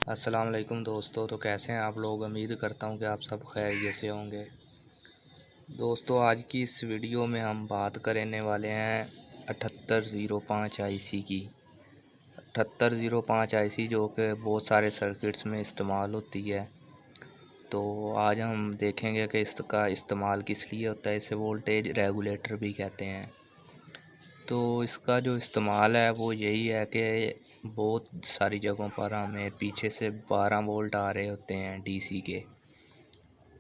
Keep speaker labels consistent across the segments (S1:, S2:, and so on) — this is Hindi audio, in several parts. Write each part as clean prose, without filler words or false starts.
S1: अस्सलाम वालेकुम दोस्तों। तो कैसे हैं आप लोग। उम्मीद करता हूं कि आप सब खैरियत से होंगे। दोस्तों आज की इस वीडियो में हम बात करने वाले हैं 7805 आईसी की। 7805 आईसी जो कि बहुत सारे सर्किट्स में इस्तेमाल होती है। तो आज हम देखेंगे कि इसका इस्तेमाल किस लिए होता है। इसे वोल्टेज रेगुलेटर भी कहते हैं। तो इसका जो इस्तेमाल है वो यही है कि बहुत सारी जगहों पर हमें पीछे से 12 वोल्ट आ रहे होते हैं डीसी के।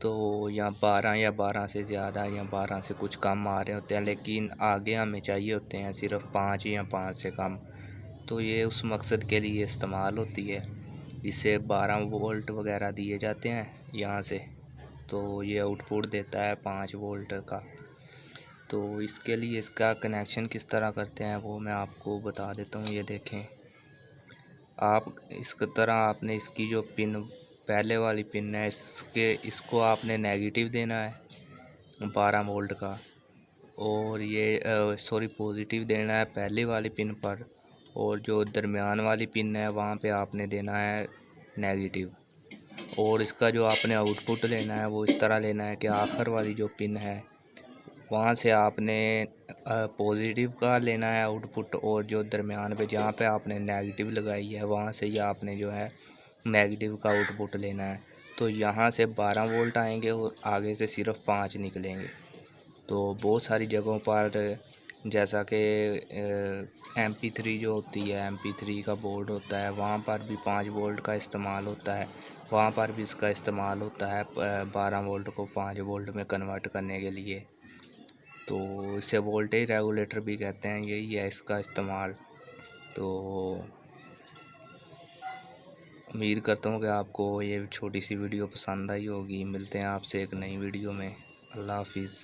S1: तो या 12 या 12 से ज़्यादा या 12 से कुछ कम आ रहे होते हैं, लेकिन आगे हमें चाहिए होते हैं सिर्फ 5 या 5 से कम। तो ये उस मकसद के लिए इस्तेमाल होती है। इससे 12 वोल्ट वगैरह दिए जाते हैं यहाँ से, तो ये आउटपुट देता है 5 वोल्ट का। तो इसके लिए इसका कनेक्शन किस तरह करते हैं वो मैं आपको बता देता हूँ। ये देखें आप, इस तरह आपने इसकी जो पिन पहले वाली पिन है इसको आपने नेगेटिव देना है 12 वोल्ट का, और ये पॉजिटिव देना है पहले वाली पिन पर, और जो दरमियान वाली पिन है वहाँ पे आपने देना है नेगेटिव। और इसका जो आपने आउटपुट लेना है वो इस तरह लेना है कि आखिर वाली जो पिन है वहाँ से आपने पॉजिटिव का लेना है आउटपुट, और जो दरमियान पे जहाँ पे आपने नेगेटिव लगाई है वहाँ से ही आपने जो है नेगेटिव का आउटपुट लेना है। तो यहाँ से 12 वोल्ट आएंगे और आगे से सिर्फ 5 निकलेंगे। तो बहुत सारी जगहों पर जैसा कि MP3 जो होती है, MP3 का बोर्ड होता है, वहाँ पर भी 5 वोल्ट का इस्तेमाल होता है। वहाँ पर भी इसका इस्तेमाल होता है 12 वोल्ट को 5 वोल्ट में कन्वर्ट करने के लिए। तो इसे वोल्टेज रेगुलेटर भी कहते हैं, यही है इसका इस्तेमाल। तो उम्मीद करता हूँ कि आपको ये छोटी सी वीडियो पसंद आई होगी। मिलते हैं आपसे एक नई वीडियो में। अल्लाह हाफिज़।